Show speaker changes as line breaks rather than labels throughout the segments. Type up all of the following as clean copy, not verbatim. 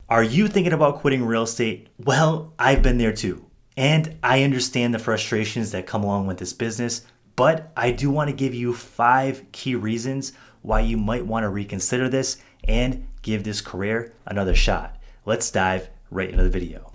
Are you thinking about quitting real estate? Well, I've been there too. And I understand the frustrations that come along with this business, but I do want to give you 5 key reasons why you might want to reconsider this and give this career another shot. Let's dive right into the video.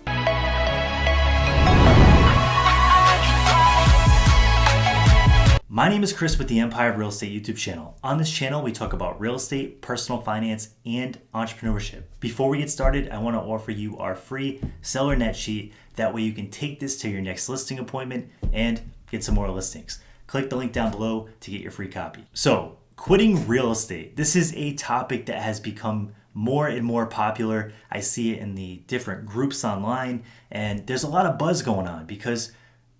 My name is Chris with the Empire of Real Estate YouTube channel. On this channel, we talk about real estate, personal finance, and entrepreneurship. Before we get started, I want to offer you our free seller net sheet. That way you can take this to your next listing appointment and get some more listings. Click the link down below to get your free copy. So, quitting real estate. This is a topic that has become more and more popular. I see it in the different groups online, and there's a lot of buzz going on because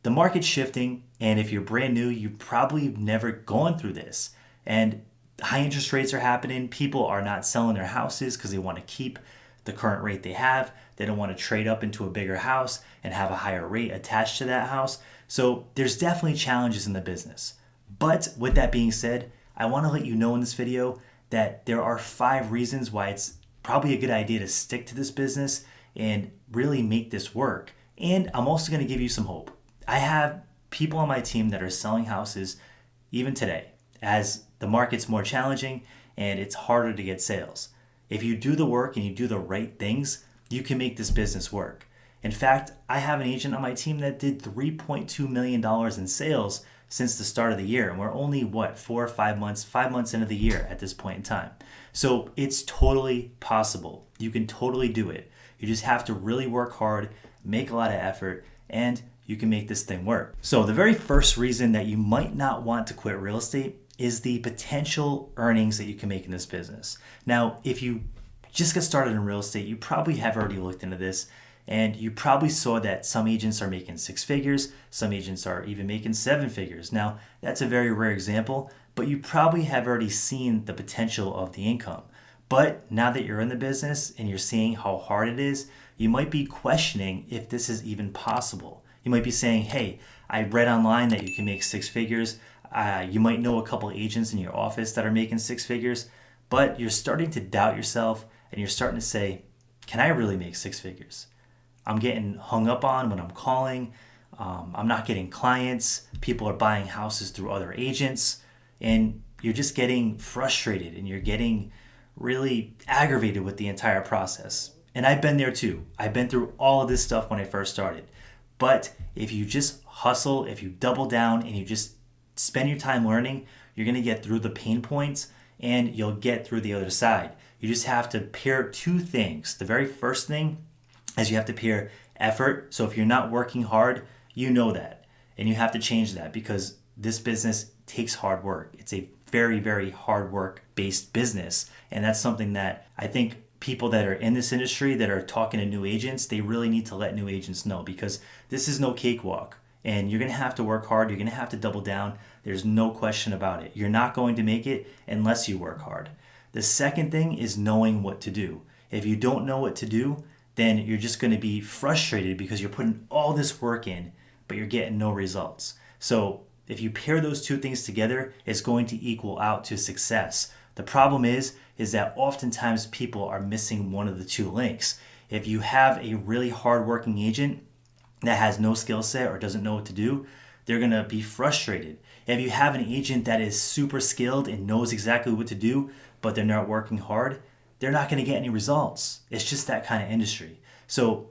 the market's shifting, and if you're brand new, you've probably never gone through this. And high interest rates are happening. People are not selling their houses because they want to keep the current rate they have. They don't want to trade up into a bigger house and have a higher rate attached to that house. So there's definitely challenges in the business. But with that being said, I want to let you know in this video that there are 5 reasons why it's probably a good idea to stick to this business and really make this work. And I'm also going to give you some hope. I have people on my team that are selling houses even today as the market's more challenging and it's harder to get sales. If you do the work and you do the right things, you can make this business work. In fact, I have an agent on my team that did $3.2 million in sales since the start of the year. And we're only, 4 or 5 months, 5 months into the year at this point in time. So it's totally possible. You can totally do it. You just have to really work hard, make a lot of effort, and you can make this thing work. So the very first reason that you might not want to quit real estate is the potential earnings that you can make in this business. Now, if you just got started in real estate, you probably have already looked into this, and you probably saw that some agents are making 6 figures, some agents are even making 7 figures. Now, that's a very rare example, but you probably have already seen the potential of the income. But now that you're in the business and you're seeing how hard it is, you might be questioning if this is even possible. You might be saying, hey, I read online that you can make 6 figures. You might know a couple agents in your office that are making 6 figures, but you're starting to doubt yourself and you're starting to say, can I really make 6 figures? I'm getting hung up on when I'm calling. I'm not getting clients. People are buying houses through other agents, and you're just getting frustrated and you're getting really aggravated with the entire process. And I've been there too. I've been through all of this stuff when I first started. But if you just hustle, if you double down and you just spend your time learning, you're going to get through the pain points and you'll get through the other side. You just have to pair 2 things. The very first thing is you have to pair effort. So if you're not working hard, you know that. And you have to change that because this business takes hard work. It's a very, very hard work based business. And that's something that I think people that are in this industry that are talking to new agents, they really need to let new agents know because this is no cakewalk and you're going to have to work hard. You're going to have to double down. There's no question about it. You're not going to make it unless you work hard. The second thing is knowing what to do. If you don't know what to do, then you're just going to be frustrated because you're putting all this work in, but you're getting no results. So if you pair those 2 things together, it's going to equal out to success. The problem is that oftentimes people are missing one of the 2 links. If you have a really hardworking agent that has no skill set or doesn't know what to do, they're going to be frustrated. If you have an agent that is super skilled and knows exactly what to do, but they're not working hard, they're not going to get any results. It's just that kind of industry. So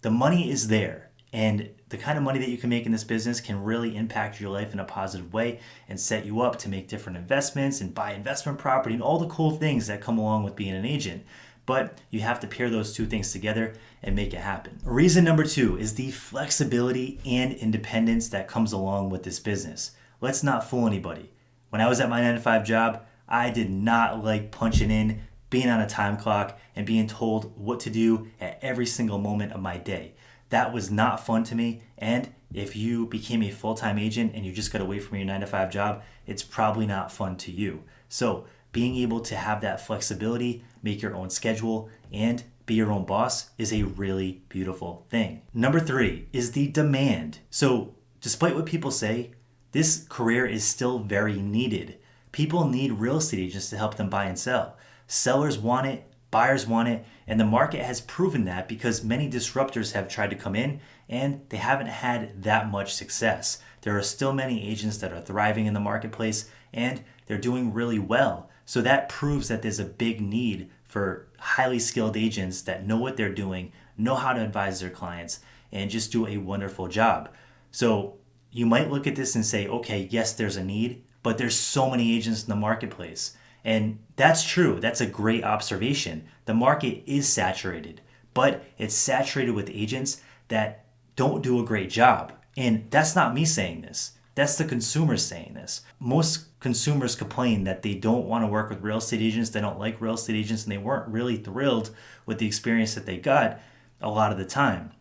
the money is there, and the kind of money that you can make in this business can really impact your life in a positive way and set you up to make different investments and buy investment property and all the cool things that come along with being an agent. But you have to pair those 2 things together and make it happen. Reason number 2 is the flexibility and independence that comes along with this business. Let's not fool anybody. When I was at my 9-to-5 job, I did not like punching in, being on a time clock, and being told what to do at every single moment of my day. That was not fun to me, and if you became a full-time agent and you just got away from your 9-to-5 job, it's probably not fun to you. So being able to have that flexibility, make your own schedule, and be your own boss is a really beautiful thing. Number 3 is the demand. So despite what people say, this career is still very needed. People need real estate agents to help them buy and sell. Sellers want it, buyers want it, And the market has proven that because many disruptors have tried to come in and they haven't had that much success. There are still many agents that are thriving in the marketplace and they're doing really well. So that proves that there's a big need for highly skilled agents that know what they're doing, know how to advise their clients, and just do a wonderful job. So you might look at this and say, okay, yes, there's a need, but there's so many agents in the marketplace. And that's true. That's a great observation. The market is saturated, but it's saturated with agents that don't do a great job. And that's not me saying this. That's the consumers saying this. Most consumers complain that they don't want to work with real estate agents. They don't like real estate agents, and they weren't really thrilled with the experience that they got a lot of the time.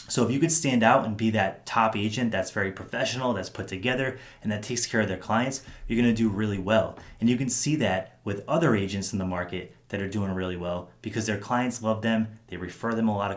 So if you could stand out and be that top agent that's very professional, that's put together, and that takes care of their clients, you're going to do really well. And you can see that with other agents in the market that are doing really well because their clients love them. They refer them a lot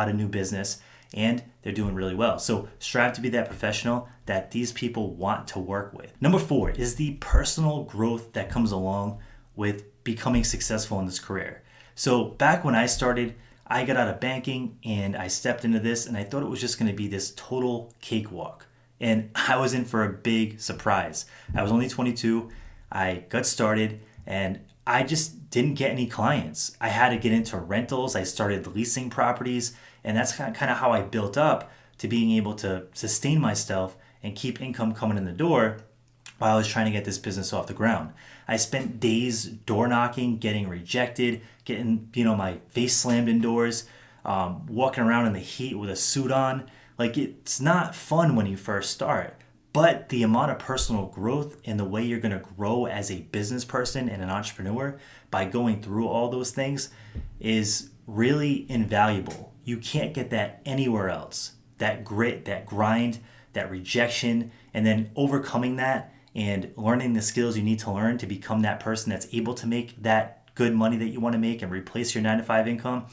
of new business, and they're doing really well. So strive to be that professional that these people want to work with. Number 4 is the personal growth that comes along with becoming successful in this career. So back when I started, I got out of banking and I stepped into this and I thought it was just going to be this total cakewalk. And I was in for a big surprise. I was only 22. I got started and I just didn't get any clients. I had to get into rentals. I started leasing properties, and that's kind of how I built up to being able to sustain myself and keep income coming in the door while I was trying to get this business off the ground. I spent days door knocking, getting rejected, getting my face slammed indoors, walking around in the heat with a suit on. Like, it's not fun when you first start, but the amount of personal growth and the way you're going to grow as a business person and an entrepreneur by going through all those things is really invaluable. You can't get that anywhere else. That grit, that grind, that rejection, and then overcoming that and learning the skills you need to learn to become that person that's able to make that good money that you want to make and replace your 9-to-5 income.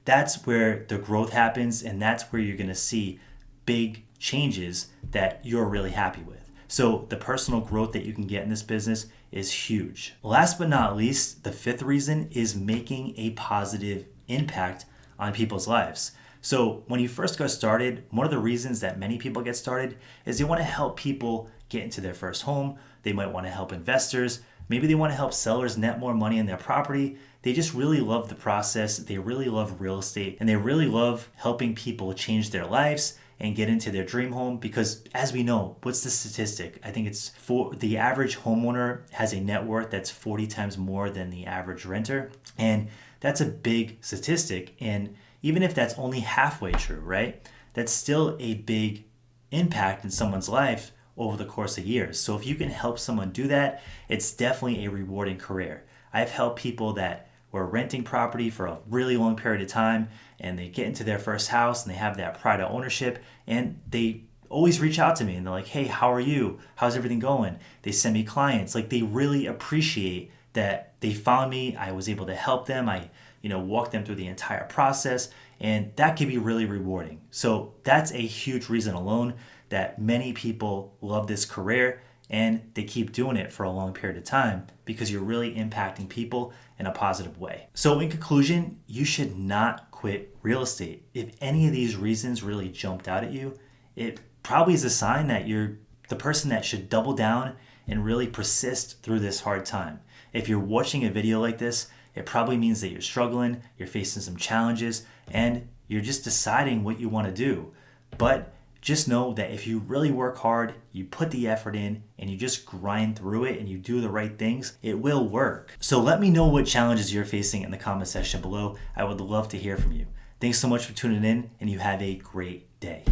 That's where the growth happens, and that's where you're going to see big changes that you're really happy with. So the personal growth that you can get in this business is huge. Last but not least, the 5th reason is making a positive impact on people's lives. So when you first got started, one of the reasons that many people get started is they want to help people get into their first home. They might want to help investors. Maybe they want to help sellers net more money in their property. They just really love the process. They really love real estate, and they really love helping people change their lives and get into their dream home, because as we know, what's the statistic? I think it's for the average homeowner has a net worth that's 40 times more than the average renter. And that's a big statistic. And even if that's only halfway true, right? That's still a big impact in someone's life over the course of years. So if you can help someone do that, it's definitely a rewarding career. I've helped people that were renting property for a really long period of time, and they get into their first house and they have that pride of ownership, and they always reach out to me and they're like, hey, how are you? How's everything going? They send me clients. Like, they really appreciate that they found me. I was able to help them. I walk them through the entire process, and that can be really rewarding. So that's a huge reason alone that many people love this career, and they keep doing it for a long period of time because you're really impacting people in a positive way. So in conclusion, you should not quit real estate. If any of these reasons really jumped out at you, it probably is a sign that you're the person that should double down and really persist through this hard time. If you're watching a video like this, it probably means that you're struggling, you're facing some challenges, and you're just deciding what you want to do. But just know that if you really work hard, you put the effort in, and you just grind through it and you do the right things, it will work. So let me know what challenges you're facing in the comment section below. I would love to hear from you. Thanks so much for tuning in, and you have a great day.